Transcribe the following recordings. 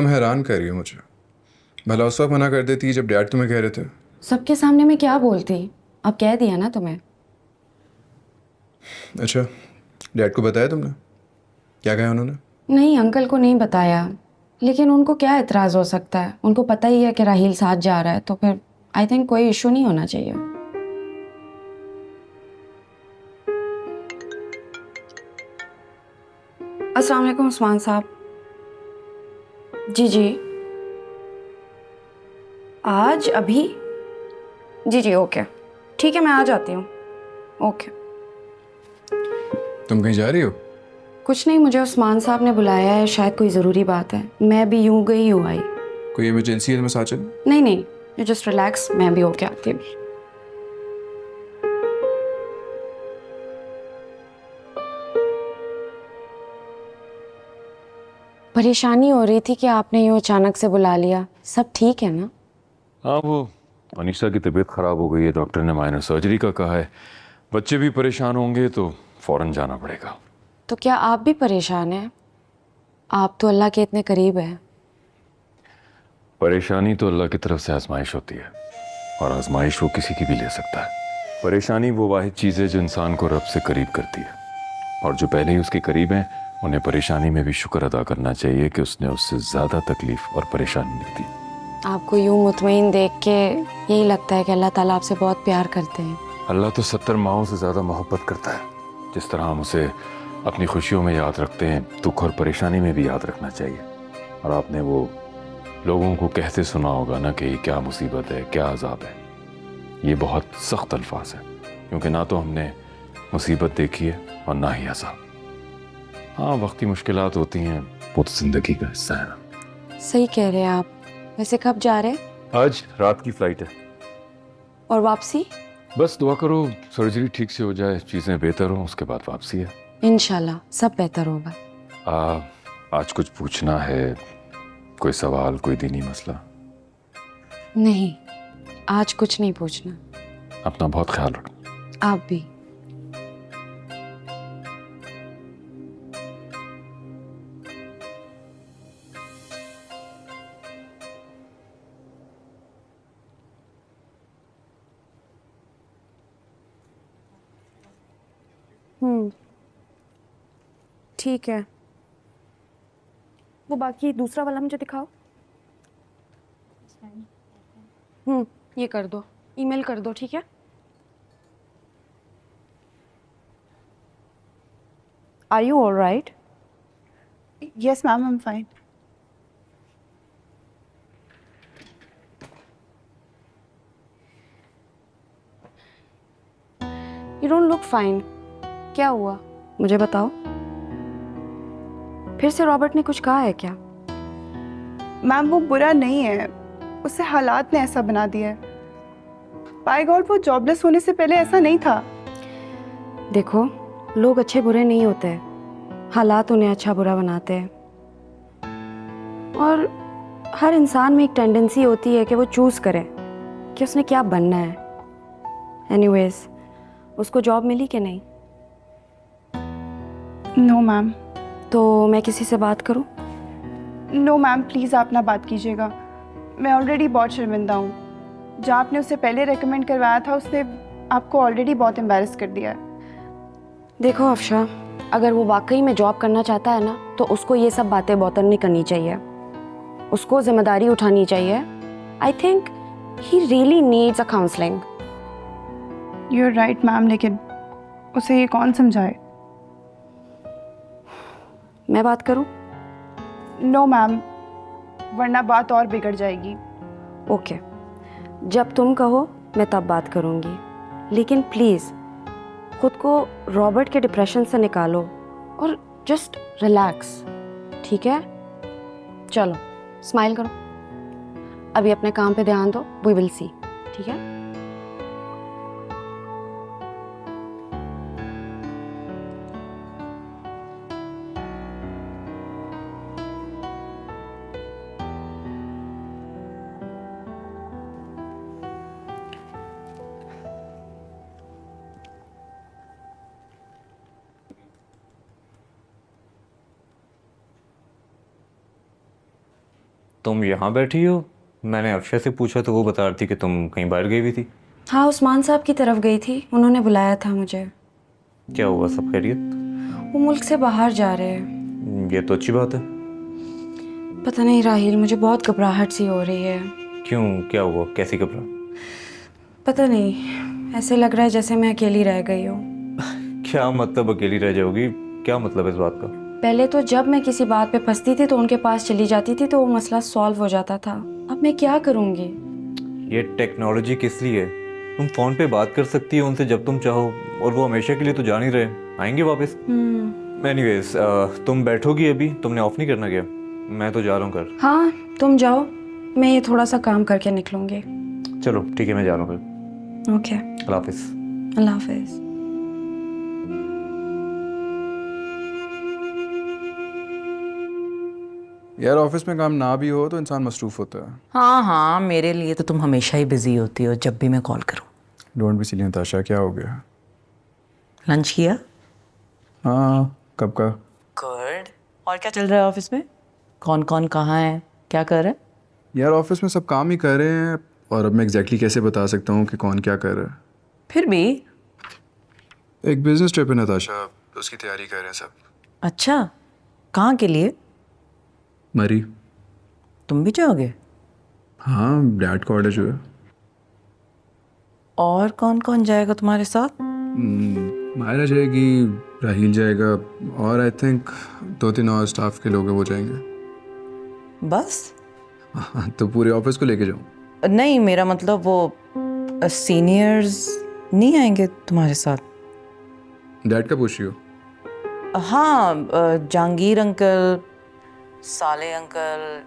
तुम हैरान कर रही हो मुझे। भला उस वक्त मना कर देती जब डैड तुम्हें कह रहे थे। सबके सामने मैं क्या बोलती? अब कह दिया ना तुम्हें। अच्छा, डैड को बताया तुमने? क्या कहा उन्होंने? नहीं, अंकल को नहीं बताया। लेकिन उनको क्या एतराज़ हो सकता है? उनको पता ही है कि राहील साथ जा रहा है, तो फिर आई थिंक कोई इशू नहीं होना चाहिए। अस्सलाम वालेकुम उस्मान साहब। जी जी। आज अभी? जी जी, ओके। ठीक है, मैं आ जाती हूँ। ओके। तुम कहीं जा रही हो? कुछ नहीं, मुझे उस्मान साहब ने बुलाया है, शायद कोई ज़रूरी बात है। मैं भी यूं गई यूं आई। कोई इमरजेंसी है तो मैं साथ चलूं? नहीं नहीं, यू जस्ट रिलैक्स, मैं भी होके आती हूँ। परेशानी हो रही थी कि आपने यूं अचानक से बुला लिया। सब ठीक है ना? हाँ, वो अनीशा की तबीयत ख़राब हो गई है, डॉक्टर ने माइनर सर्जरी का कहा है। बच्चे भी परेशान होंगे तो फ़ौरन जाना पड़ेगा। तो क्या आप भी परेशान हैं? आप तो अल्लाह के इतने करीब हैं। परेशानी तो अल्लाह की तरफ से आजमाइश होती है, और आजमाइश वो किसी की भी ले सकता है। परेशानी वो वाहिद चीज़ है जो इंसान को रब से करीब करती है, और जो पहले ही उसके करीब हैं उन्हें परेशानी में भी शुक्र अदा करना चाहिए कि उसने उससे ज़्यादा तकलीफ़ और परेशानी नहीं दी। आपको यूं मुतमईन देख के यही लगता है कि अल्लाह ताला आपसे बहुत प्यार करते हैं। अल्लाह तो 70 माओं से ज़्यादा मोहब्बत करता है। जिस तरह हम उसे अपनी खुशियों में याद रखते हैं, दुख और परेशानी में भी याद रखना चाहिए। और आपने वो लोगों को कहते सुना होगा ना कि क्या मुसीबत है, क्या अजाब है। ये बहुत सख्त अल्फाज है, क्योंकि ना तो हमने मुसीबत देखी है और ना ही अजाब। हाँ, वक्ती मुश्किलात होती हैं, वो तो ज़िंदगी का हिस्सा है ना। सही कह रहे हैं आप। वैसे कब जा रहे हैं? आज रात की फ़्लाइट है। और वापसी? बस दुआ करो सर्जरी ठीक से हो जाए, चीज़ें बेहतर हों, उसके बाद वापसी है। इंशाल्लाह सब बेहतर होगा। आज कुछ पूछना है? कोई सवाल, कोई दीनी मसला? नहीं, आज कुछ नहीं पूछना। अपना बहुत ख्याल रखना। आप भी। ठीक है। वो बाकी दूसरा वाला मुझे दिखाओ। ये कर दो, ईमेल कर दो, ठीक है? Are you all right? Yes, ma'am, I'm fine. You don't look fine. क्या हुआ, मुझे बताओ। फिर से रॉबर्ट ने कुछ कहा है क्या? मैम वो बुरा नहीं है, उससे हालात ने ऐसा बना दिया है। बाय गॉड, वो जॉबलेस होने से पहले ऐसा नहीं था। देखो, लोग अच्छे बुरे नहीं होते, हालात उन्हें अच्छा बुरा बनाते हैं। और हर इंसान में एक टेंडेंसी होती है कि वो चूज करे कि उसने क्या बनना है। एनीवेज, उसको जॉब मिली कि नहीं? No ma'am. तो मैं किसी से बात करूं? नो मैम, प्लीज़ आप ना बात कीजिएगा। मैं ऑलरेडी बहुत शर्मिंदा हूँ। जहाँ आपने उसे पहले रेकमेंड करवाया था, उसने आपको ऑलरेडी बहुत एम्बैरस कर दिया है। देखो अफशा, अगर वो वाकई में जॉब करना चाहता है ना, तो उसको ये सब बातें बॉतन नहीं करनी चाहिए। उसको जिम्मेदारी उठानी चाहिए। I think he really needs a counselling. You are right ma'am, लेकिन उसे ये कौन समझाए? मैं बात करूं? नो मैम, वरना बात और बिगड़ जाएगी। ओके, जब तुम कहो मैं तब बात करूंगी। लेकिन प्लीज़ खुद को रॉबर्ट के डिप्रेशन से निकालो और जस्ट रिलैक्स, ठीक है? चलो स्माइल करो। अभी अपने काम पे ध्यान दो, वी विल सी, ठीक है? तुम यहाँ बैठी हो? मैंने अक्षय से पूछा तो वो बता रही थी कि तुम कहीं बाहर गई हुई थी। हाँ, उस्मान साहब की तरफ गई थी, उन्होंने बुलाया था मुझे। क्या हुआ, सब खैरियत? वो मुल्क से बाहर जा रहे हैं। ये तो अच्छी बात है। पता नहीं राहिल, मुझे बहुत घबराहट सी हो रही है। क्यों, क्या हुआ, कैसी घबरा? पता नहीं, ऐसे लग रहा है जैसे मैं अकेली रह गई हूँ। क्या मतलब अकेली रह जाओगी? क्या मतलब इस बात का? पहले तो जब मैं किसी बात पे फंसती थी तो उनके पास चली जाती थी तो वो मसला सॉल्व हो जाता था। अब मैं क्या करूँगी? ये टेक्नोलॉजी किस लिए है? तुम फ़ोन पे बात कर सकती हो उनसे जब तुम चाहो, और वो हमेशा के लिए तो जान ही रहे, आएंगे वापस। एनीवेज, तुम बैठोगी अभी? तुमने ऑफ नहीं करना क्या? मैं तो जा रहा हूँ घर। हाँ, तुम जाओ, मैं ये थोड़ा सा काम करके निकलूँगी। चलो ठीक है, मैं जा रहा हूँ घर। ओके, अल्लाह हाफिज़। अल्लाह हाफिज़। यार ऑफिस में काम ना भी हो तो इंसान मसरूफ़ होता है। हाँ हाँ, मेरे लिए तो तुम हमेशा ही बिजी होती हो जब भी मैं कॉल करूँ। डोंट बी सिली नताशा, क्या हो गया? लंच किया? हाँ, कब का? गुड। और क्या चल रहा है ऑफिस में? कौन कौन कहाँ है, क्या कर रहा है? यार ऑफिस में सब काम ही कर रहे हैं, और अब मैं एग्जैक्टली कैसे बता सकता हूँ कि कौन क्या कर रहा है? फिर भी। एक बिजनेस ट्रिप है नताशा, उसकी तैयारी कर रहे हैं सब। अच्छा, कहाँ के लिए? मरी। तुम भी जाओगे? हाँ, डैड का ऑर्डर जो है। और कौन कौन जाएगा तुम्हारे साथ? मायरा जाएगी, राहील जाएगा, और आई थिंक 2-3 और स्टाफ के लोग हैं वो जाएंगे। बस? हाँ, तो पूरे ऑफिस को लेके जाऊँ? नहीं, मेरा मतलब वो सीनियर्स नहीं आएंगे तुम्हारे साथ? डैड का पूछ रही हो? हाँ, जहांगीर अंकल, साले अंकल,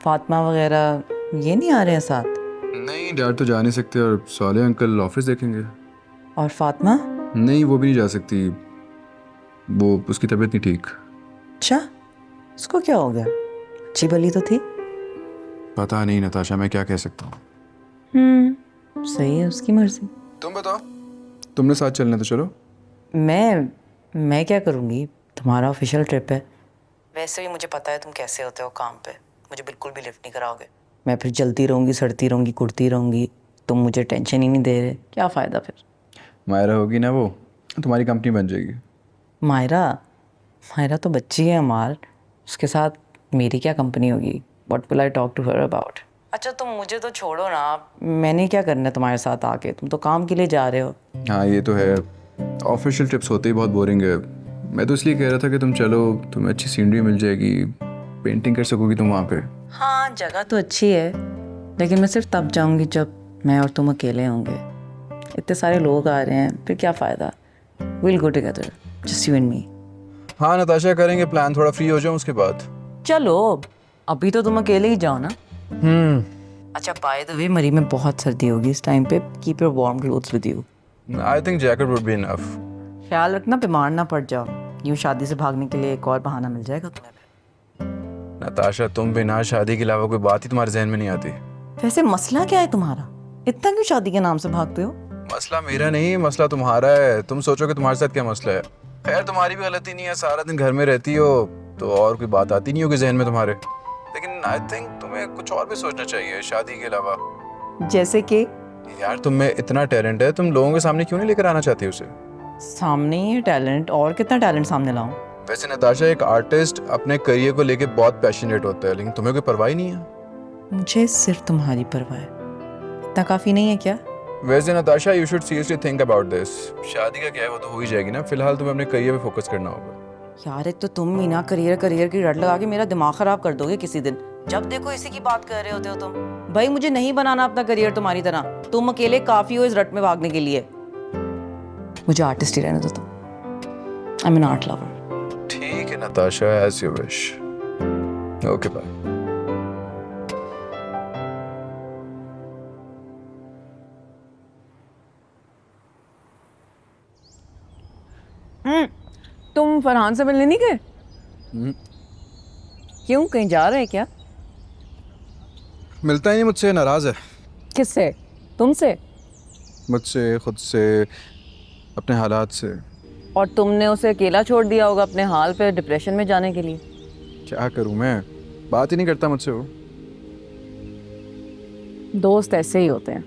फातिमा वगैरह, ये नहीं आ रहे हैं साथ? नहीं, डैड तो जा नहीं सकते, और साले अंकल ऑफिस देखेंगे। और फातिमा? नहीं, वो भी नहीं जा सकती, वो उसकी तबीयत नहीं ठीक। अच्छा, उसको क्या हो गया? अच्छी भली तो थी। पता नहीं नताशा, मैं क्या कह सकता हूँ। सही है, उसकी मर्जी। तुम बताओ, तुमने साथ चलना तो चलो। मैं क्या करूँगी? तुम्हारा ऑफिशियल ट्रिप है। वैसे भी मुझे पता है तुम कैसे होते हो काम पे, मुझे बिल्कुल भी लिफ्ट नहीं कराओगे। मैं फिर जलती रहूँगी, सड़ती रहूँगी, कुड़ती रहूँगी, तुम मुझे टेंशन ही नहीं दे रहे, क्या फ़ायदा फिर? मायरा होगी ना, वो तुम्हारी कंपनी बन जाएगी। मायरा तो बच्ची है अमार, उसके साथ मेरी क्या कंपनी होगी? What will I talk to her about? अच्छा, तुम मुझे तो छोड़ो ना, मैंने क्या करना है तुम्हारे साथ आके? तुम तो काम के लिए जा रहे हो। हाँ, ये तो है, ऑफिशियल ट्रिप्स होते ही बहुत बोरिंग है। मैं तो इसलिए कह रहा था कि तुम चलो, तुम्हें अच्छी सीनरी मिल जाएगी, पेंटिंग कर सकोगी तुम वहाँ पे। हाँ, जगह तो अच्छी है, लेकिन मैं सिर्फ तब जाऊँगी जब मैं और तुम अकेले होंगे। इतने सारे लोग आ रहे हैं, फिर क्या फ़ायदा? Will go together, just you and me. हाँ नताशा, करेंगे प्लान, थोड़ा फ्री हो जाऊँ उसके बाद। चलो, अभी तो तुम अकेले ही जाओ ना। अच्छा, बाय द वे, मरी में बहुत सर्दी होगी इस टाइम पे, keep your warm clothes with you. I think jacket would be enough. ख्याल रखना बीमार ना पड़ जाओ, यूँ शादी से भागने के लिए एक और बहाना मिल जाएगा तुम्हें। नताशा, तुम बिना शादी के अलावा कोई बात ही तुम्हारे जहन में नहीं आती। वैसे मसला क्या है तुम्हारा? इतना क्यों शादी के नाम से भागते हो? मसला मेरा नहीं, मसला तुम्हारा है। तुम सोचो कि तुम्हारे साथ क्या मसला है। खैर, तुम्हारी भी गलती नहीं है, सारा दिन घर में रहती हो तो और कोई बात आती नहीं होगी जहन में तुम्हारे। लेकिन आई थिंक तुम्हें कुछ और भी सोचना चाहिए शादी के अलावा। जैसे कि? यार, तुम में इतना टैलेंट है, तुम लोगों के सामने क्यों नहीं लेकर आना चाहती उसे? सामने ही है टैलेंट, और कितना टैलेंट सामने लाऊं? वैसे नताशा, एक आर्टिस्ट अपने करियर को लेके बहुत पैशनेट होता है, लेकिन तुम्हें कोई परवाह ही नहीं है। मुझे सिर्फ तुम्हारी परवाह है, इतना काफी नहीं है क्या? वैसे Natasha, you should seriously think about this. शादी का क्या है, वो तो हो ही जाएगी ना। फिलहाल तुम्हें अपने करियर पे फोकस करना होगा। यार, एक तो तुम ही ना करियर की रट लगा के मेरा दिमाग खराब कर दोगे किसी दिन। जब देखो इसी की बात कर रहे होते हो तुम। भाई, मुझे नहीं बनाना अपना करियर तुम्हारी तरह, तुम अकेले काफी हो इस रट में भागने के लिए। मुझे आर्टिस्ट ही रहने दो तुम। I am an art lover. ठीक है Natasha, as you wish. Okay, bye. तुम फरहान से मिलने नहीं गए? क्यों, कहीं जा रहे हैं क्या? मिलता ही नहीं मुझसे, नाराज है। किससे? तुमसे? मुझसे, खुद से, अपने हालात से। और तुमने उसे अकेला छोड़ दिया होगा अपने हाल पे, डिप्रेशन में जाने के लिए। क्या करूं मैं, बात ही नहीं करता मुझसे वो। दोस्त ऐसे ही होते हैं,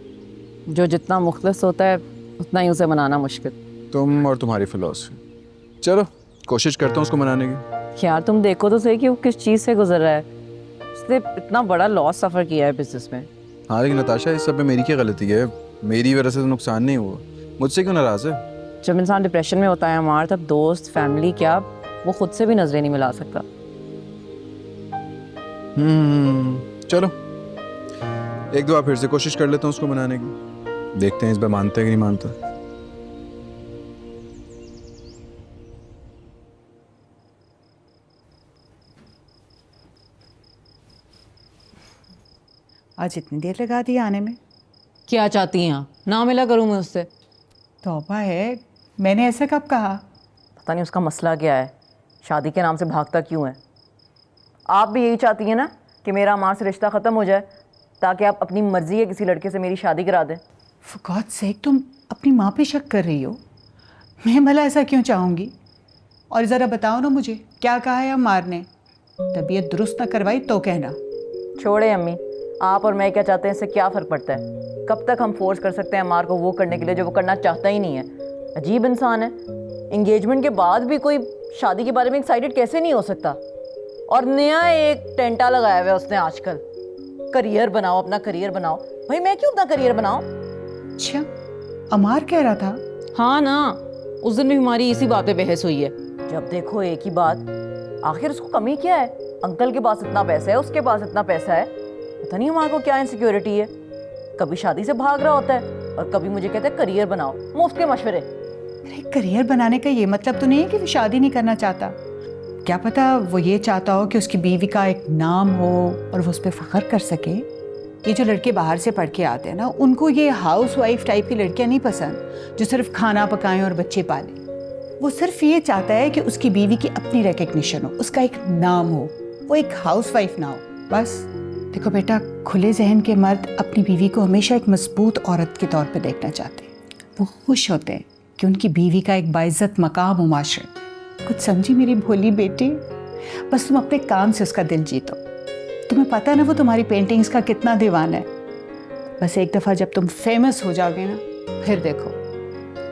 जो जितना मुखलिस होता है उतना ही उसे मनाना मुश्किल। तुम और तुम्हारी फिलॉसफी। चलो कोशिश करता हूँ उसको मनाने की। यार तुम देखो तो सही कि वो किस चीज़ से गुजर रहा है। उसने इतना बड़ा लॉस सफ़र किया है बिजनेस में। हाँ लेकिन नताशा इस सब में मेरी क्या गलती है? मेरी वजह से तो नुकसान नहीं हुआ, मुझसे क्यों नाराज़ है? जब इंसान डिप्रेशन में होता है हमार, तब दोस्त फैमिली क्या, वो खुद से भी नजरें नहीं मिला सकता। चलो एक दो बार फिर से कोशिश कर लेता हूँ उसको मनाने की, देखते हैं इस बार मानता है कि नहीं मानता। आज इतनी देर लगा दी आने में? क्या चाहती हैं आप? ना मिला करूँ मैं उससे? तौबा है, मैंने ऐसा कब कहा? पता नहीं उसका मसला क्या है, शादी के नाम से भागता क्यों है। आप भी यही चाहती हैं ना कि मेरा माँ से रिश्ता ख़त्म हो जाए, ताकि आप अपनी मर्ज़ी के किसी लड़के से मेरी शादी करा दें। For God's sake, तुम अपनी माँ पे शक कर रही हो? मैं भला ऐसा क्यों चाहूँगी? और ज़रा बताओ ना मुझे, क्या कहा है अम्मार ने? तबीयत दुरुस्त ना करवाई तो कहना। छोड़े अम्मी, आप और मैं क्या चाहते हैं इससे क्या फ़र्क पड़ता है? कब तक हम फोर्स कर सकते हैं अम्मार को वो करने के लिए जो वो करना चाहता ही नहीं है? अजीब इंसान है। इंगेजमेंट के बाद भी कोई शादी के बारे में एक्साइटेड कैसे नहीं हो सकता? और नया एक टेंटा लगाया हुआ है उसने आजकल, करियर बनाओ, अपना करियर बनाओ। भाई मैं क्यों अपना करियर बनाऊं? अच्छा, अम्मार कह रहा था? हाँ ना, उस दिन भी हमारी इसी बात पे बहस हुई है। जब देखो एक ही बात, आखिर उसको कमी क्या है? अंकल के पास इतना पैसा है, उसके पास इतना पैसा है, पता नहीं हमारे को क्या इनसिक्योरिटी है। कभी शादी से भाग रहा होता है और कभी मुझे कहता है करियर बनाओ, मुफ्त के मशवरे। अरे करियर बनाने का ये मतलब तो नहीं है कि वो शादी नहीं करना चाहता। क्या पता वो ये चाहता हो कि उसकी बीवी का एक नाम हो और वो उस पर फ़ख्र कर सके। ये जो लड़के बाहर से पढ़ के आते हैं ना, उनको ये हाउस वाइफ टाइप की लड़कियां नहीं पसंद जो सिर्फ खाना पकाएं और बच्चे पालें। वो सिर्फ ये चाहता है कि उसकी बीवी की अपनी रिकग्निशन हो, उसका एक नाम हो, वो एक हाउस वाइफ ना हो, बस। देखो बेटा, खुले जहन के मर्द अपनी बीवी को हमेशा एक मजबूत औरत के तौर पे देखना चाहते हैं। वो खुश होते हैं कि उनकी बीवी का एक बाइज्जत मकाम हो माशरे। कुछ समझी मेरी भोली बेटी? बस तुम अपने काम से उसका दिल जीतो। तुम्हें पता है ना वो तुम्हारी पेंटिंग्स का कितना दीवाना है। बस एक दफ़ा जब तुम फेमस हो जाओगे ना, फिर देखो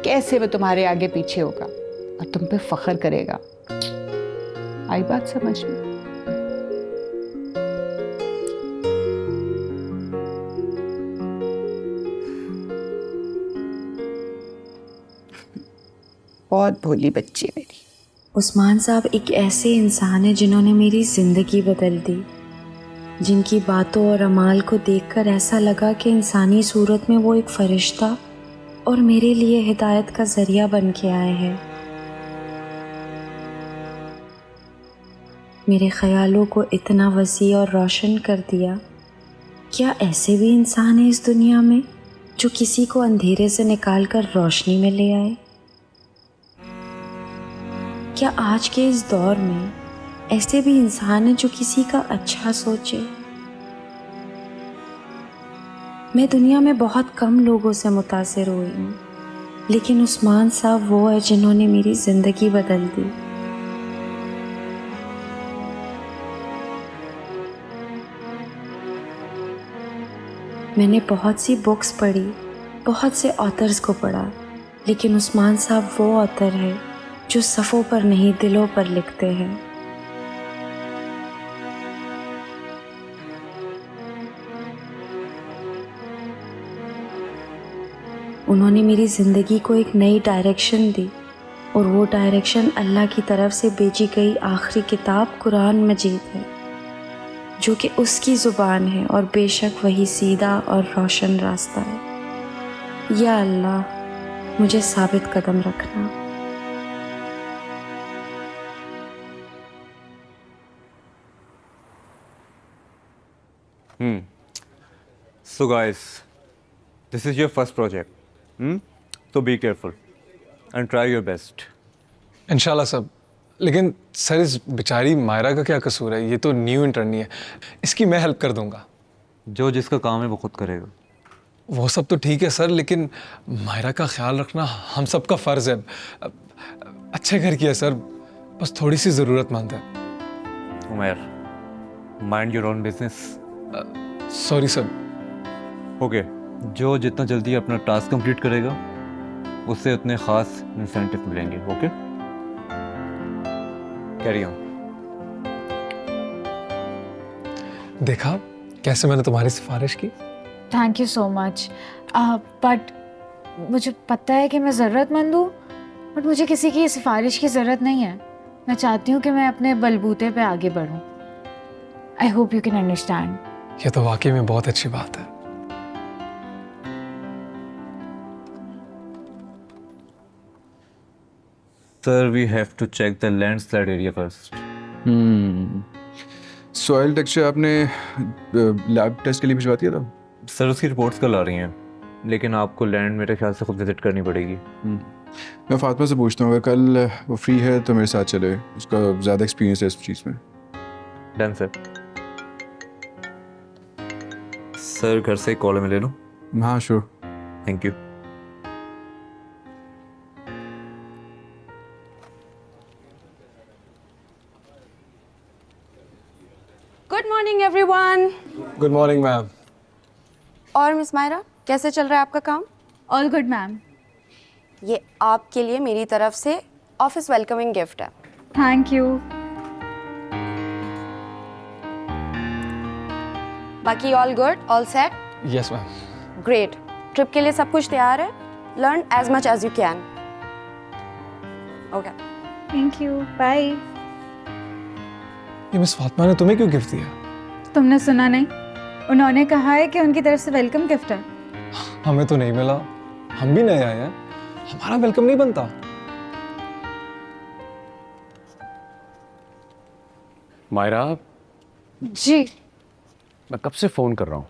कैसे वो तुम्हारे आगे पीछे होगा और तुम पे फख्र करेगा। आई बात समझ में? बहुत भोली बच्ची है मेरी। उस्मान साहब एक ऐसे इंसान है जिन्होंने मेरी ज़िंदगी बदल दी, जिनकी बातों और अमाल को देखकर ऐसा लगा कि इंसानी सूरत में वो एक फ़रिश्ता और मेरे लिए हिदायत का ज़रिया बन के आए हैं। मेरे ख़यालों को इतना वसी और रोशन कर दिया। क्या ऐसे भी इंसान हैं इस दुनिया में जो किसी को अंधेरे से निकाल कर रोशनी में ले आए? क्या आज के इस दौर में ऐसे भी इंसान हैं जो किसी का अच्छा सोचे? मैं दुनिया में बहुत कम लोगों से मुतासिर हुई हूँ, लेकिन उस्मान साहब वो है जिन्होंने मेरी ज़िंदगी बदल दी। मैंने बहुत सी बुक्स पढ़ी, बहुत से ऑथर्स को पढ़ा, लेकिन उस्मान साहब वो ऑथर है जो सफ़ों पर नहीं दिलों पर लिखते हैं। उन्होंने मेरी ज़िंदगी को एक नई डायरेक्शन दी, और वो डायरेक्शन अल्लाह की तरफ से भेजी गई आखिरी किताब कुरान मजीद है, जो कि उसकी ज़ुबान है और बेशक वही सीधा और रोशन रास्ता है। या अल्लाह, मुझे साबित कदम रखना। So guys, this is your first project. So be careful and try your best. इंशाल्लाह सब। लेकिन सर इस बेचारी मायरा का क्या कसूर है? ये तो न्यू इंटर्नी है, इसकी मैं हेल्प कर दूंगा। जो जिसका काम है वो खुद करेगा। वो सब तो ठीक है सर, लेकिन मायरा का ख्याल रखना हम सब का फ़र्ज़ है। अच्छे घर की है सर, बस थोड़ी सी ज़रूरतमंद है। Umar, mind your own business. Sorry sir. Okay, जो जितना जल्दी अपना टास्क कंप्लीट करेगा उससे उतने ख़ास इंसेंटिव मिलेंगे। Okay, carry on. देखा कैसे मैंने तुम्हारी सिफारिश की? Thank you so much, but मुझे पता है कि मैं ज़रूरतमंद हूँ, बट मुझे किसी की सिफारिश की ज़रूरत नहीं है। मैं चाहती हूँ कि मैं अपने बलबूते पे आगे बढ़ूँ। I hope you can understand. ये तो वाकई में बहुत अच्छी बात है। Sir, we have to check the landslide area first. Soil texture आपने लैब टेस्ट के लिए भिजवा दिया था? सर, उसकी रिपोर्ट्स कल आ रही हैं, लेकिन आपको लैंड मेरे ख्याल से खुद विजिट करनी पड़ेगी। मैं फातिमा से पूछता हूँ, अगर कल वो फ्री है तो मेरे साथ चले, उसका ज़्यादा एक्सपीरियंस है इस चीज़ में। Done sir. सर, घर से कॉल में ले लो। हाँ sure. Thank you. Good morning everyone. Good morning ma'am. और मिस मायरा, कैसे चल रहा है आपका काम? All good ma'am. ये आपके लिए मेरी तरफ से ऑफिस वेलकमिंग गिफ्ट है। Thank you. बाकी all good, all set? Yes ma'am. Great. Trip के लिए सब कुछ तैयार है? Learn as much as you can. Okay, thank you, bye. ये मिस फातिमा ने तुम्हें क्यों गिफ्ट दिया? तुमने सुना नहीं? उन्होंने कहा है कि उनकी तरफ से वेलकम गिफ्ट है। हमें तो नहीं मिला, हम भी नए आए हैं, हमारा वेलकम नहीं बनता। मायरा, जी मैं कब से फ़ोन कर रहा हूँ,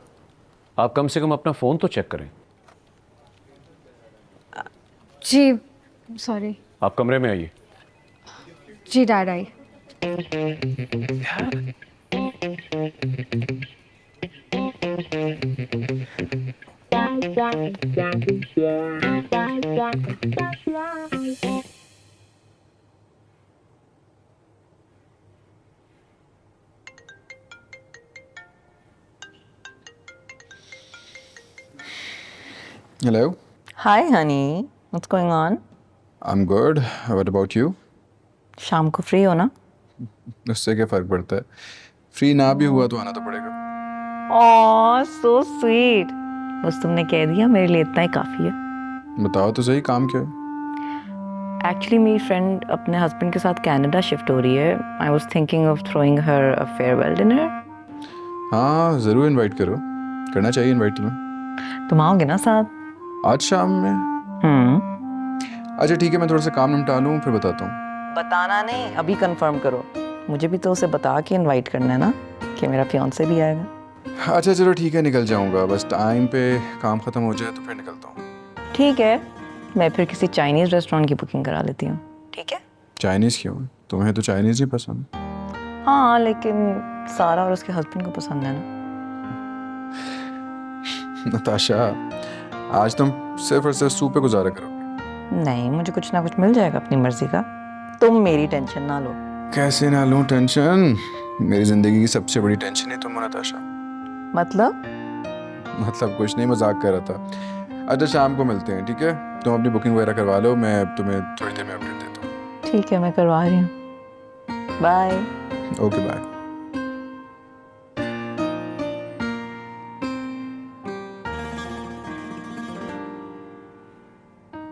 आप कम से कम अपना फ़ोन तो चेक करें। जी, सॉरी। आप कमरे में आइए। जी डैड, आई। Hello, hi honey, what's going on? I'm good. What about you? शाम को फ्री हो ना? उससे क्या फ़र्क पड़ता है, फ्री ना भी हुआ तो आना तो पड़ेगा। ओह सो स्वीट। बस तुमने कह दिया, मेरे लिए इतना ही काफ़ी है। बताओ तो सही, काम क्या है? एक्चुअली मेरी फ्रेंड अपने हस्बैंड के साथ कनाडा शिफ्ट हो रही है। I was thinking of throwing her a farewell dinner. हाँ ज़रूर इनवाइट करो, करना चाहिए इनवाइट तुम्हें। तुम आओगे ना साथ? आज शाम में? अच्छा ठीक है, मैं थोड़ा सा काम निपटा लूँ फिर बताता हूँ। बताना नहीं, अभी कंफर्म करो। मुझे भी तो उसे बता के इनवाइट करना है ना कि मेरा फियांसे भी आएगा। अच्छा चलो ठीक है, निकल जाऊँगा, बस टाइम पे काम ख़त्म हो जाए तो फिर निकलता हूँ। ठीक है, मैं फिर किसी चाइनीज़ रेस्टोरेंट की बुकिंग करा लेती हूँ। ठीक है? चाइनीज़ क्यों? तुम्हें तो चाइनीज़ ही पसंद। हाँ, लेकिन सारा और उसके हस्बैंड को पसंद है ना। नताशा, आज तुम सिर्फ और सिर्फ सूप पे गुजारा करोगे। नहीं, मुझे कुछ ना कुछ मिल जाएगा अपनी मर्जी का। तुम मेरी टेंशन ना लो। कैसे ना लूँ टेंशन, मेरी ज़िंदगी की सबसे बड़ी टेंशन है तुम हो नताशा। मतलब कुछ नहीं, मजाक कर रहा था। अच्छा शाम को मिलते हैं, ठीक है? तुम अपनी बुकिंग वगैरह करवा लो, मैं तुम्हें थोड़ी देर में अपडेट देता हूँ। ठीक है, मैं करवा रही हूँ। बाय। Okay bye.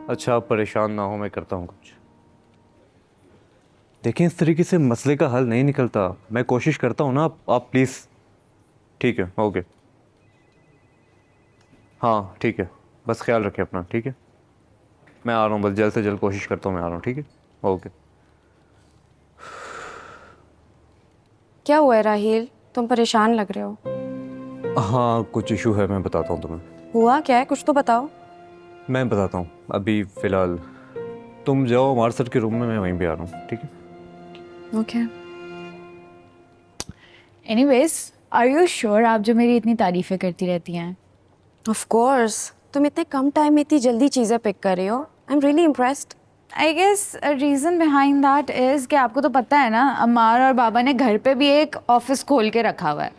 अच्छा, आप परेशान ना हो, मैं करता हूँ कुछ। देखें, इस तरीके से मसले का हल नहीं निकलता। मैं कोशिश करता हूँ ना, आप प्लीज़। ठीक है, ओके। हाँ ठीक है, बस ख्याल रखें अपना। ठीक है, मैं आ रहा हूँ, बस जल्द से जल्द कोशिश करता हूँ, मैं आ रहा हूँ। ठीक है, ओके। क्या हुआ है राहील, तुम परेशान लग रहे हो? हाँ कुछ इशू है, मैं बताता हूँ तुम्हें। हुआ क्या है, कुछ तो बताओ। मैं बताता हूँ, अभी फ़िलहाल तुम जाओ अमार सर के रूम में, मैं वहीं पे आ रहा हूँ। ठीक है? Okay. Anyways, are you sure आप जो मेरी इतनी तारीफ़ें करती रहती हैं? ऑफ कोर्स, तुम इतने कम टाइम में इतनी जल्दी चीज़ें पिक कर रहे हो। I am really impressed. I guess reason behind that is कि आपको तो पता है ना, अम्मार और बाबा ने घर पे भी एक ऑफिस खोल के रखा हुआ है।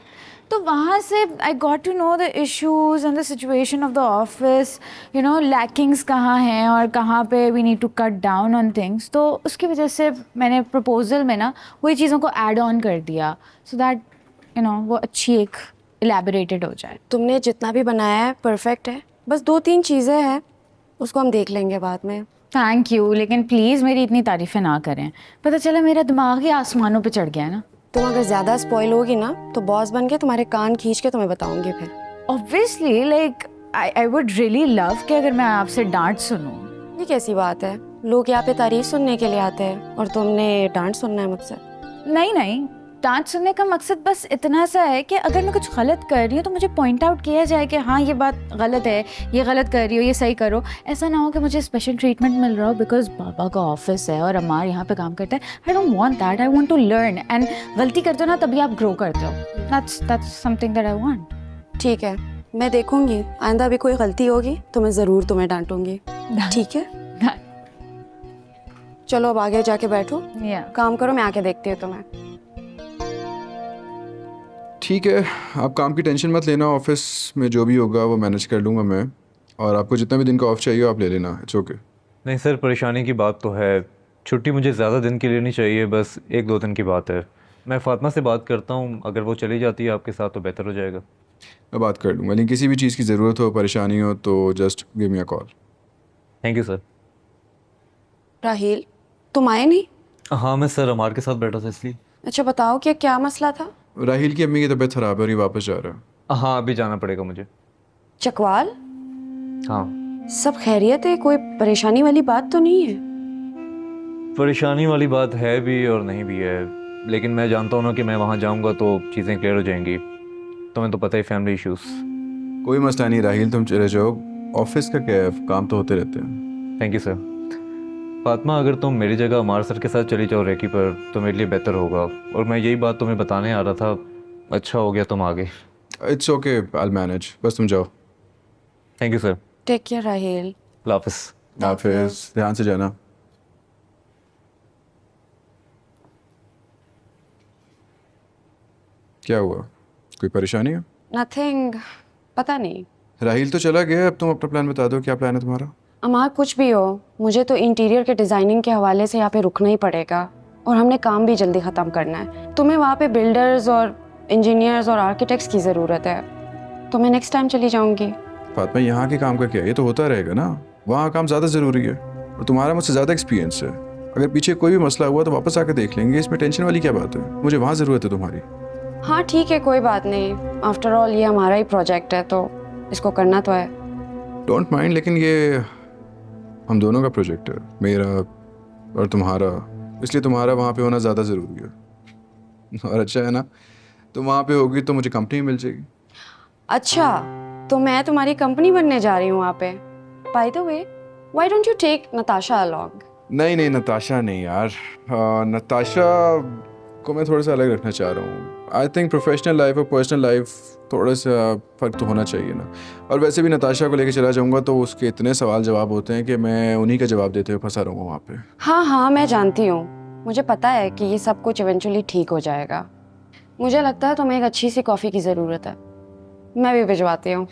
तो वहाँ से I got to know the issues and the situation of the office, you know lackings कहाँ हैं और कहाँ पे we need to cut down on things. तो उसकी वजह से मैंने प्रपोजल में ना वही चीज़ों को ऐड ऑन कर दिया सो दैट यू नो वो अच्छी एक एलैबोरेटेड हो जाए. तुमने जितना भी बनाया है परफेक्ट है, बस 2-3 चीज़ें हैं उसको हम देख लेंगे बाद में. थैंक यू, लेकिन प्लीज़ मेरी इतनी तारीफ़ें ना करें. पता चला मेरा दिमाग ही आसमानों पे चढ़ गया है ना. तुम अगर ज़्यादा स्पॉइल होगी ना तो बॉस बन के तुम्हारे कान खींच के तुम्हें बताऊंगी फिर. Obviously like I would really love कि अगर मैं आपसे डांट सुनूं. ये कैसी बात है? लोग यहाँ पे तारीफ सुनने के लिए आते हैं और तुमने डांट सुनना है मुझसे. नहीं नहीं, डांट सुनने का मकसद बस इतना सा है कि अगर मैं कुछ गलत कर रही हूँ तो मुझे पॉइंट आउट किया जाए कि हाँ ये बात गलत है, ये गलत कर रही हो, ये सही करो. ऐसा ना हो कि मुझे स्पेशल ट्रीटमेंट मिल रहा हो बिकॉज पापा का ऑफिस है और अम्मार यहाँ पे काम करते हैं. I don't want that. I want to learn and गलती करते हो ना तभी आप ग्रो करते हो. That's something that I want. ठीक है, मैं देखूंगी. आइंदा भी कोई गलती होगी तो मैं ज़रूर तुम्हें डांटूंगी. ठीक है, चलो अब आगे जाके बैठो, काम करो, मैं आके देखती हूँ तुम्हें. ठीक है, आप काम की टेंशन मत लेना. ऑफिस में जो भी होगा वो मैनेज कर लूँगा मैं, और आपको जितना भी दिन का ऑफ चाहिए आप ले लेना. It's okay. नहीं सर, परेशानी की बात तो है. छुट्टी मुझे ज़्यादा दिन के लिए नहीं चाहिए, बस 1-2 दिन की बात है. मैं फातिमा से बात करता हूँ, अगर वो चली जाती है आपके साथ तो बेहतर हो जाएगा. मैं बात कर लूँगा, लेकिन किसी भी चीज़ की ज़रूरत हो, परेशानी हो तो just give me a call. Thank you sir. Raheel, तुम आए नहीं? हाँ मैं सर अमार के साथ बैठा था इसलिए. अच्छा बताओ कि क्या मसला था? राहील की अम्मी की तबीयत ख़राब है और ये वापस जा रहा है. हाँ अभी जाना पड़ेगा मुझे. चकवाल, हाँ सब खैरियत है? कोई परेशानी वाली बात तो नहीं है? परेशानी वाली बात है भी और नहीं भी है, लेकिन मैं जानता हूँ ना कि मैं वहाँ जाऊँगा तो चीज़ें क्लियर हो जाएंगी. तुम्हें तो पता ही फैमिली इश्यूज़. कोई मसला नहीं राहील, तुम चले जाओ. ऑफिस का क्या है, काम तो होते रहते हैं. Thank you sir. फातिमा अगर तुम मेरी जगह अमार सर के साथ चली जाओ रेकी पर तो मेरे लिए बेहतर होगा, और मैं यही बात तुम्हें बताने आ रहा था. अच्छा हो गया तुम आ गए. It's okay, I will manage. बस तुम जाओ. Thank you sir. Take care Raheel. हाफिज़. हाफिज़, ध्यान से जाना. क्या हुआ, कोई परेशानी है? नथिंग, पता नहीं. राहील तो चला गया, अब तुम अपना प्लान बता दो. क्या प्लान है तुम्हारा? अमार कुछ भी हो, मुझे तो इंटीरियर के डिज़ाइनिंग के हवाले से यहाँ पे रुकना ही पड़ेगा और हमने काम भी जल्दी ख़त्म करना है. तुम्हें वहाँ पे बिल्डर्स और इंजीनियर्स और आर्किटेक्ट्स की ज़रूरत है, तो मैं नेक्स्ट टाइम चली जाऊँगी. फातिमा यहाँ के काम का क्या है, ये तो होता रहेगा ना. वहाँ काम ज़्यादा ज़रूरी है और तुम्हारा मुझसे ज़्यादा एक्सपीरियंस है. अगर पीछे कोई भी मसला हुआ तो वापस आकर देख लेंगे. इसमें टेंशन वाली क्या बात है? मुझे वहाँ ज़रूरत है तुम्हारी. हाँ ठीक है, कोई बात नहीं. आफ्टर ऑल ये हमारा ही प्रोजेक्ट है तो इसको करना तो है. डोंट माइंड, लेकिन ये हम दोनों का प्रोजेक्ट है, मेरा और तुम्हारा, इसलिए तुम्हारा वहाँ पे होना ज़्यादा ज़रूरी है. और अच्छा है ना, तुम वहाँ पे होगी तो मुझे कंपनी मिल जाएगी. अच्छा, तो मैं तुम्हारी कंपनी बनने जा रही हूँ वहाँ पे. By the way, why don't you take Natasha along? नहीं नहीं, नताशा नहीं यार. नताशा को मैं थोड़ा सा अलग रखना चाह रहा हूँ. आई थिंक प्रोफेशनल लाइफ और पर्सनल लाइफ थोड़ा सा फ़र्क तो होना चाहिए ना. और वैसे भी नताशा को लेके चला जाऊँगा तो उसके इतने सवाल जवाब होते हैं कि मैं उन्हीं का जवाब देते हुए फंसा रहूँगा वहाँ पे. हाँ हाँ मैं जानती हूँ, मुझे पता है कि ये सब कुछ इवेंचुअली ठीक हो जाएगा. मुझे लगता है तुम्हें एक अच्छी सी कॉफ़ी की ज़रूरत है. मैं भी भिजवाती हूँ.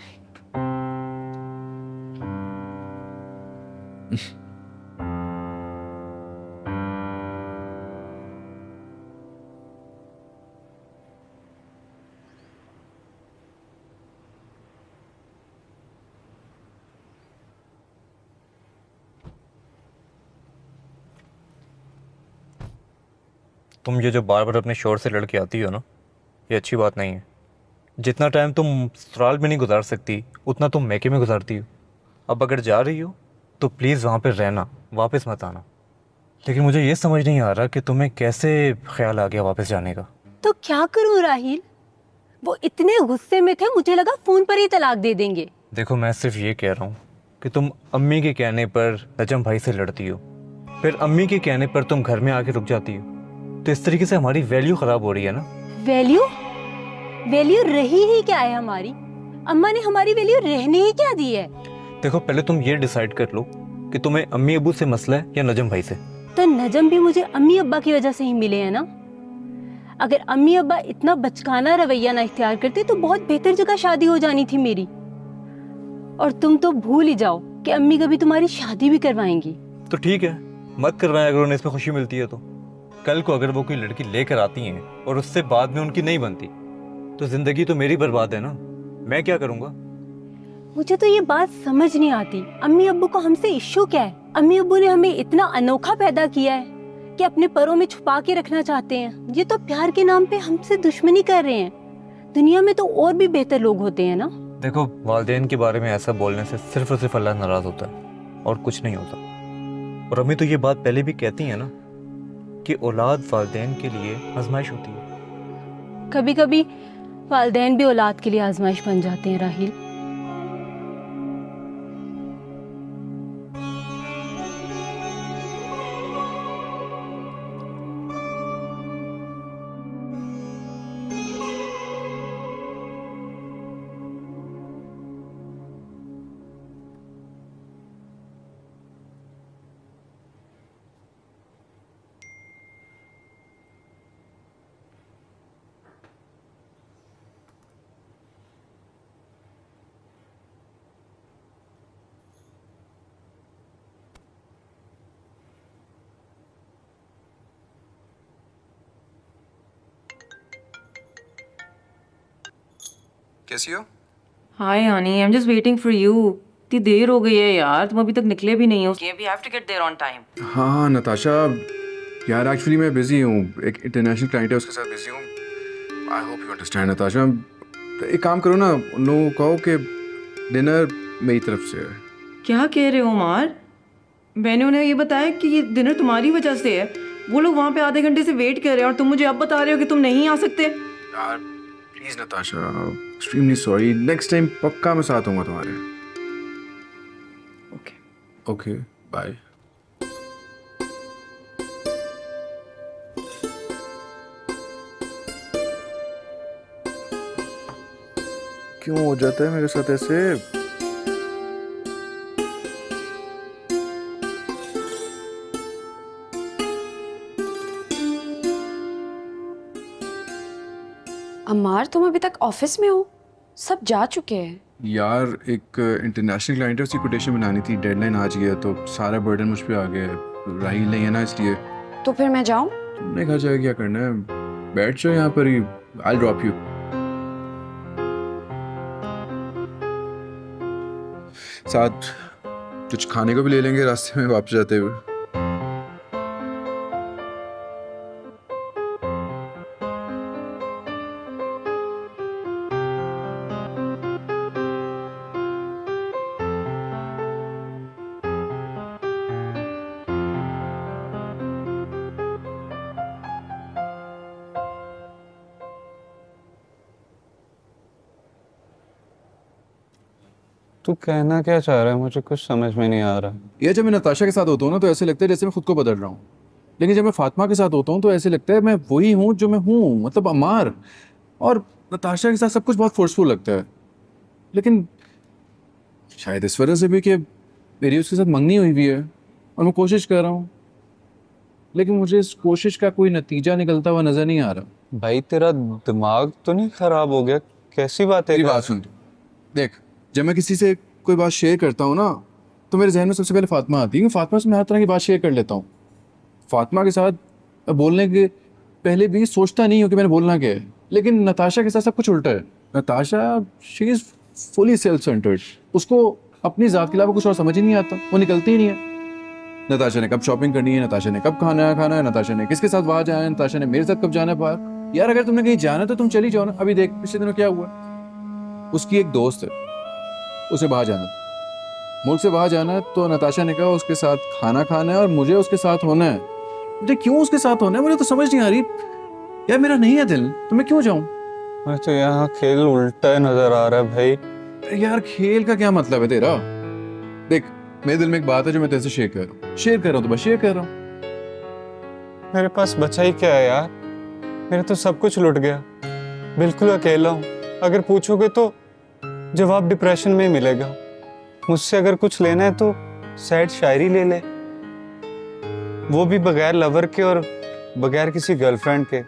तुम ये जो बार बार अपने शोर से लड़के आती हो ना, ये अच्छी बात नहीं है. जितना टाइम तुम ससुराल में नहीं गुजार सकती उतना तुम मैके में गुजारती हो. अब अगर जा रही हो तो प्लीज़ वहाँ पे रहना, वापस मत आना. लेकिन मुझे ये समझ नहीं आ रहा कि तुम्हें कैसे ख्याल आ गया वापस जाने का. तो क्या करूं राहील, वो इतने गुस्से में थे मुझे लगा फ़ोन पर ही तलाक दे देंगे. देखो मैं सिर्फ ये कह रहा हूँ कि तुम अम्मी के कहने पर नजम भाई से लड़ती हो, फिर अम्मी के कहने पर तुम घर में आके रुक जाती हो. तो इस तरीके से हमारी वैल्यू ख़राब हो रही है ना. वैल्यू रही ही क्या है हमारी? अम्मा ने हमारी वैल्यू रहने ही क्या दी है? देखो पहले तुम ये डिसाइड कर लो कि तुम्हें अम्मी अबू से मसला है या नजम भाई से. तो नजम भी मुझे अम्मी अब्बा की वजह से ही मिले हैं ना. अगर अम्मी अब्बा इतना बचकाना रवैया ना इख्तियार करते तो बहुत बेहतर जगह शादी हो जानी थी मेरी। और तुम तो भूल ही जाओ कि अम्मी कभी तुम्हारी शादी भी करवाएंगी। तो ठीक है, मत करवाएं अगर उन्हें इसमें खुशी मिलती है तो। कल को अगर वो कोई लड़की लेकर आती हैं और उससे बाद में उनकी नहीं बनती तो जिंदगी तो मेरी बर्बाद है ना। मैं क्या करूँगा? मुझे तो ये बात समझ नहीं आती, अम्मी अब्बू को हमसे इश्यू क्या है? अम्मी अब्बू ने हमें इतना अनोखा पैदा किया है कि अपने परों में छुपा के रखना चाहते हैं। ये तो प्यार के नाम पे हमसे दुश्मनी कर रहे हैं। दुनिया में तो और भी बेहतर लोग होते हैं ना। देखो, वालिदैन के बारे में ऐसा बोलने से सिर्फ और सिर्फ अल्लाह नाराज होता है और कुछ नहीं होता। और अम्मी तो ये बात पहले भी कहती है ना कि औलाद वालिदैन के लिए आजमाइश होती है। कभी कभी वालिदैन भी औलाद के लिए आजमाइश बन जाते हैं राहिल। कैसी हो? Hi honey, I am just waiting for you. इतनी देर हो गई है यार, तुम अभी तक निकले भी नहीं हो। We have to get there on time. हाँ नताशा, यार एक्चुअली मैं बिजी हूँ, एक इंटरनेशनल क्लाइंट है उसके साथ बिजी हूँ। आई होप यू अंडरस्टैंड नताशा। एक काम करो ना, उन लोगों को कहो कि डिनर मेरी तरफ से है। क्या कह रहे हो उमर? मैंने उन्हें ये बताया कि ये डिनर तुम्हारी वजह से है। वो लोग वहाँ पे आधे घंटे से वेट कर रहे हैं और तुम मुझे अब बता रहे हो कि तुम नहीं आ सकते। यार please Natasha, extremely sorry. Next time पक्का मैं साथ होऊंगा तुम्हारे। Okay bye. क्यों हो जाता है मेरे साथ ऐसे? अम्मार, तुम अभी तक ऑफिस में हो? सब जा चुके हैं। यार एक इंटरनेशनल क्लाइंट है, उसकी कोटेशन बनानी थी, डेडलाइन आज गया तो सारा बर्डन मुझ पे आ गया है। राहिल नहीं है ना इसलिए। तो फिर मैं जाऊं? तुमने कहा जाए क्या करना है, बैठ जाओ यहाँ पर ही, आई विल ड्रॉप यू। साथ कुछ खाने को भी ले लेंगे रास्ते में वापस जाते हुए। तू कहना क्या चाह रहा है? मुझे कुछ समझ में नहीं आ रहा। ये जब मैं नताशा के साथ होता हूँ ना तो ऐसे लगता है जैसे मैं खुद को बदल रहा हूँ, लेकिन जब मैं फातिमा के साथ होता हूँ तो ऐसे लगता है मैं वही हूँ जो मैं हूँ, मतलब अम्मार। और नताशा के साथ सब कुछ बहुत फोर्सफुल लगता है, लेकिन शायद इस वजह से भी कि मेरी उसके साथ मंगनी हुई भी है और मैं कोशिश कर रहा हूँ, लेकिन मुझे इस कोशिश का कोई नतीजा निकलता हुआ नजर नहीं आ रहा। भाई तेरा दिमाग तो नहीं खराब हो गया? कैसी बात है? मेरी बात सुन, देख जब मैं किसी से कोई बात शेयर करता हूँ ना तो मेरे जहन में सबसे पहले फातिमा आती है। फातिमा से मैं हर तरह की बात शेयर कर लेता हूँ। फातिमा के साथ बोलने के पहले भी सोचता नहीं हूँ कि मैंने बोलना क्या है, लेकिन नताशा के साथ सब कुछ उल्टा है। Natasha she is fully self centred, उसको अपनी ज़ात के अलावा कुछ और समझ ही नहीं आता, वो निकलती ही नहीं है। नताशा ने कब शॉपिंग करनी है, नताशा ने कब खाना है, नताशा ने किसके साथ बाहर जाना है, नताशा ने मेरे साथ कब जाना है बाहर। यार अगर तुमने कहीं जाना है तो तुम चली जाओ ना। अभी देख पिछले दिनों क्या हुआ, उसकी एक दोस्त है, उसे बाहर जाना था, मुल्क से बाहर जाना है, तो नताशा ने कहा उसके साथ खाना खाना है और मुझे उसके साथ होना है। मुझे क्यों उसके साथ होना है मुझे तो समझ नहीं आ रही यार। मेरा नहीं है दिल तो मैं क्यों जाऊं? मुझे तो यहाँ खेल उल्टा नजर आ रहा है भाई। यार खेल का क्या मतलब है तेरा? देख मेरे दिल में एक बात है जो मैं तेरे से शेयर कर रहा हूँ तो बस शेयर कर रहा हूँ। मेरे पास बचा ही क्या है यार? मेरा तो सब कुछ लुट गया, बिल्कुल अकेला हूँ। अगर पूछोगे तो जवाब डिप्रेशन में ही मिलेगा। मुझसे अगर कुछ लेना है तो सैड शायरी ले ले, वो भी बगैर लवर के और बगैर किसी गर्लफ्रेंड के।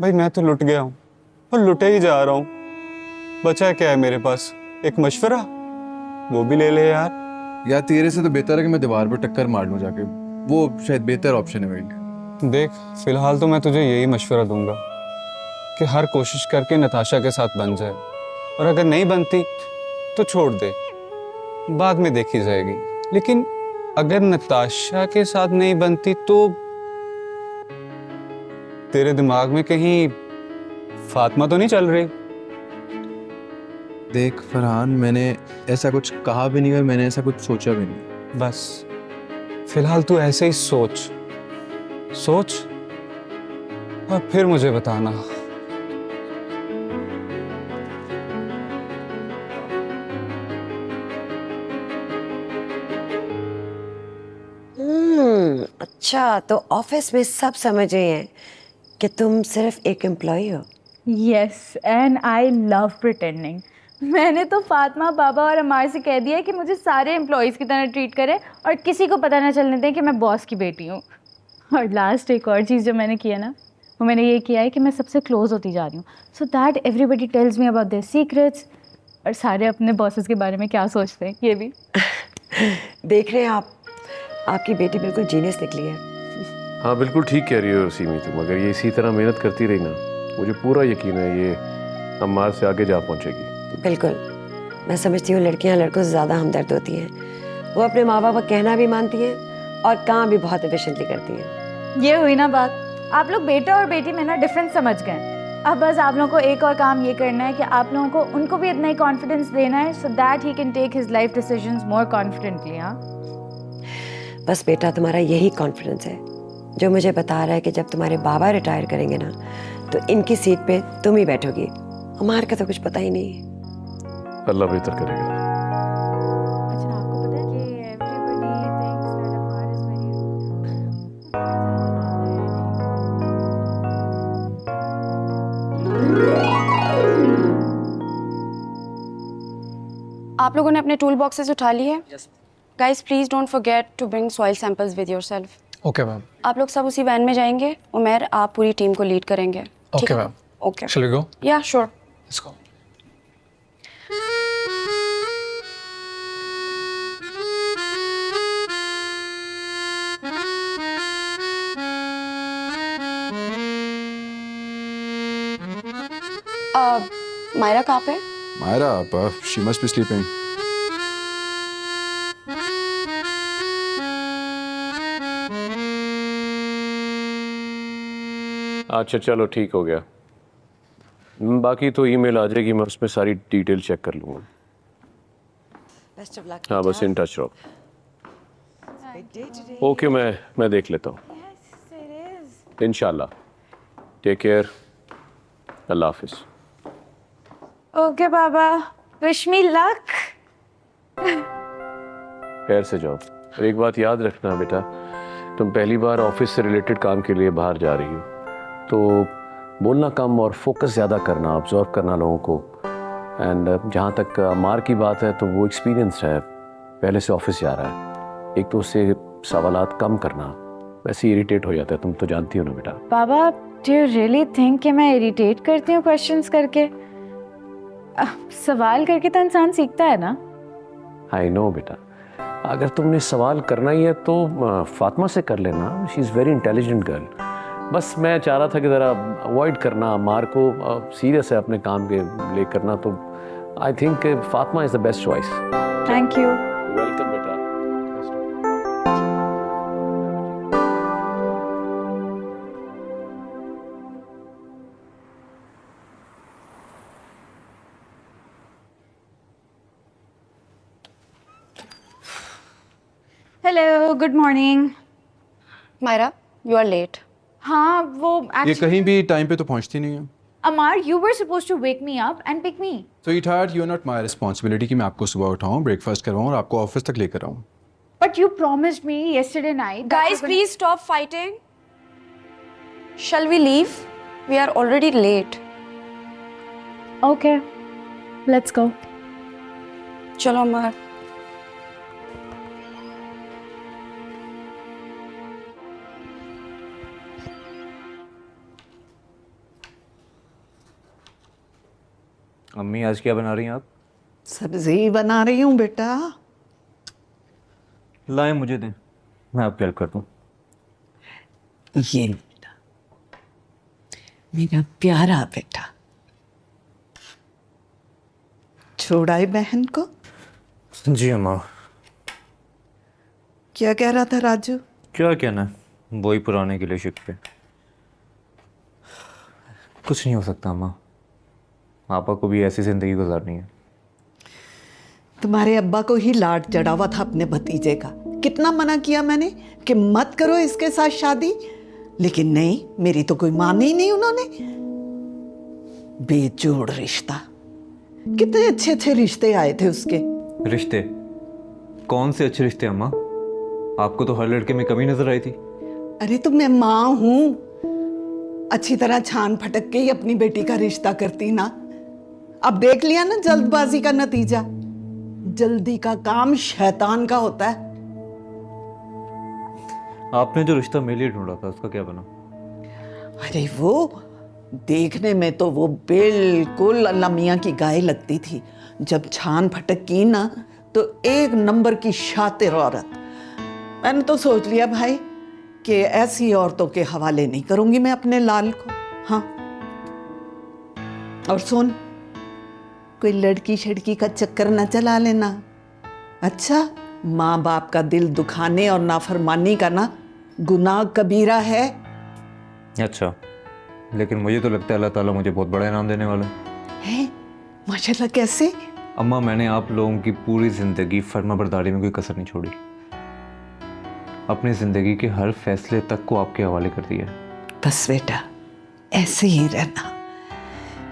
भाई मैं तो लुट गया हूँ और लुटे ही जा रहा हूँ। बचा क्या है मेरे पास? एक मशवरा, वो भी ले ले यार। या तेरे से तो बेहतर है कि मैं दीवार पर टक्कर मार लूं जाके, वो शायद बेहतर ऑप्शन है मेरे लिए। देख, फिलहाल तो मैं तुझे यही मशवरा दूंगा कि हर कोशिश करके नताशा के साथ बन जाए, और अगर नहीं बनती तो छोड़ दे, बाद में देखी जाएगी। लेकिन अगर नताशा के साथ नहीं बनती तो तेरे दिमाग में कहीं फातिमा तो नहीं चल रही? देख फरहान, मैंने ऐसा कुछ कहा भी नहीं और मैंने ऐसा कुछ सोचा भी नहीं। बस फिलहाल तू ऐसे ही सोच सोच और फिर मुझे बताना। अच्छा, तो ऑफिस में सब समझ गए हैं कि तुम सिर्फ एक एम्प्लॉय हो। Yes, and I love pretending. मैंने तो फातिमा, बाबा और अमार से कह दिया है कि मुझे सारे एम्प्लॉयज़ की तरह ट्रीट करें और किसी को पता ना चलने दें कि मैं बॉस की बेटी हूँ। और लास्ट एक और चीज़ जो मैंने किया ना, वो मैंने ये किया है कि मैं सबसे क्लोज होती जा रही हूँ, so that everybody tells me about their secrets, और सारे अपने बॉसेस के बारे में क्या सोचते हैं ये भी। देख रहे हैं आप, आपकी बेटी बिल्कुल जीनियस निकली है। हाँ बिल्कुल ठीक कह रही हो सीमी तुम। अगर ये इसी तरह मेहनत करती रही ना, मुझे पूरा यकीन है ये अम्मार से आगे जा पहुंचेगी। बिल्कुल, मैं समझती हूँ लड़कियाँ लड़कों से ज़्यादा हमदर्द होती हैं। वो अपने माँ बाप का कहना भी मानती हैं और काम भी बहुत एफिशिएंटली करती हैं। ये हुई ना बात। आप लोग बेटा और बेटी में ना डिफरेंस समझ गए। अब बस आप लोगों को एक और काम ये करना है कि आप लोगों को उनको भी इतना ही कॉन्फिडेंस देना है so that he can take his life decisions more confidently. हाँ, बस बेटा, तुम्हारा यही कॉन्फिडेंस है जो मुझे बता रहा है कि जब तुम्हारे बाबा रिटायर करेंगे ना, तो इनकी सीट पे तुम ही बैठोगी। हमारे का तो कुछ पता ही नहीं। अल्लाह बेहतर करेगा। अच्छा आपको पता है कि everybody thinks that Amar is very आप लोगों ने अपने टूल बॉक्सेस उठा लिए? Guys please don't forget to bring soil samples with yourself. Okay ma'am. आप लोग सब उसी वैन में जाएंगे। उमेर, आप पूरी टीम को लीड करेंगे। ठीक ओके है? Ma'am. Okay, shall we go? या श्योर। Let's go. मायरा कहाँ पे? Myra, she must be sleeping. अच्छा चलो ठीक हो गया। बाकी तो ईमेल आ जाएगी, मैं उसमें सारी डिटेल चेक कर लूँगा। Best of luck. हाँ बस इन टच रहो। ओके, मैं देख लेता हूँ। इंशाल्लाह। Take care. अल्लाह हाफिज़। ओके बाबा, विश मी लक। खैर से जाओ। और एक बात याद रखना बेटा, तुम पहली बार ऑफिस से रिलेटेड काम के लिए बाहर जा रही हो, तो बोलना कम और फोकस ज़्यादा करना, ऑब्जर्व करना लोगों को। एंड जहाँ तक मार की बात है, तो वो एक्सपीरियंस है, पहले से ऑफिस जा रहा है, एक तो उससे सवालात कम करना, वैसे इरिटेट हो जाता है, तुम तो जानती हो ना बेटा। बाबा, डू यू रियली थिंक कि मैं इरिटेट करती हूँ क्वेश्चंस करके? सवाल करके तो इंसान सीखता है ना। आई नो बेटा, अगर तुमने सवाल करना ही है तो फातिमा से कर लेना, she is very intelligent girl. बस मैं चाह रहा था कि ज़रा अवॉइड करना, मार को सीरियस है अपने काम के ले करना, तो I think Fatima is the best choice. Thank you. Welcome बेटा। Hello, good morning. Myra, you are late. हाँ, वो ये actually, कहीं भी टाइम पे तो पहुंचती नहीं है। अमार, you were supposed to wake me up and pick me. Sweetheart, you are not my responsibility कि मैं आपको सुबह उठाऊं, ब्रेकफास्ट करवाऊं और आपको ऑफिस तक लेकर आऊं। But you promised me yesterday night. that Guys, you were- please stop fighting. Shall we leave? We are already late. Okay, let's go. चलो अमर। अम्मी आज क्या बना रही हैं आप? सब्जी बना रही हूँ बेटा। लाएं मुझे दें, मैं आपकी हेल्प कर दूँ। ये बेटा, मेरा प्यारा बेटा। छोड़ाए बहन को। जी अम्मा। क्या कह रहा था राजू? क्या कहना, वही पुराने गिले शिकवे। कुछ नहीं हो सकता अम्मा, आपा को भी ऐसी जिंदगी गुजारनी है। तुम्हारे अब्बा को ही लाड चढ़ा हुआ था अपने भतीजे का। कितना मना किया मैंने कि मत करो इसके साथ शादी, लेकिन नहीं, मेरी तो कोई मानी ही नहीं उन्होंने। बेजोड़ रिश्ता। कितने अच्छे अच्छे रिश्ते आए थे उसके। रिश्ते? कौन से अच्छे रिश्ते अम्मा? आपको तो हर लड़के में कमी नजर आई थी। अरे तो मैं माँ हूं, अच्छी तरह छान फटक के ही अपनी बेटी का रिश्ता करती ना। अब देख लिया ना जल्दबाजी का नतीजा। जल्दी का काम शैतान का होता है। आपने जो रिश्ता मेरे लिए ढूंढा था उसका क्या बना? अरे वो देखने में तो वो बिल्कुल अल्लाह मियाँ की गाय लगती थी। जब छान फटक की ना तो एक नंबर की शातिर औरत। मैंने तो सोच लिया भाई कि ऐसी औरतों के हवाले नहीं करूंगी मैं अपने लाल को। हाँ, और सुन, कोई लड़की शड़की का चक्कर न चला लेना। अच्छा, माँ बाप का दिल दुखाने और नाफरमानी का ना गुनाह कबीरा है। अच्छा, लेकिन मुझे तो लगता है अल्लाह ताला मुझे बहुत बड़ा इनाम देने वाला है। माशाल्लाह, कैसे? अम्मा, मैंने आप लोगों की पूरी जिंदगी फर्माबरदारी में कोई कसर नहीं छोड़ी। अपनी जिंदगी के हर फैसले तक को आपके हवाले कर दिया। बस बेटा, ऐसे ही रहना,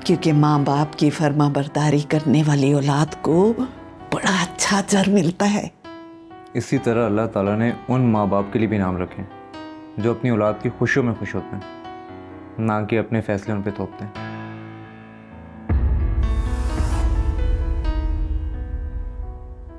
क्योंकि माँ बाप की फर्माबरदारी करने वाली औलाद को बड़ा अच्छा अजर मिलता है। इसी तरह अल्लाह ताला ने उन माँ बाप के लिए भी इनाम रखे हैं जो अपनी औलाद की खुशियों में खुश होते हैं, ना कि अपने फैसले उन पे थोपते हैं।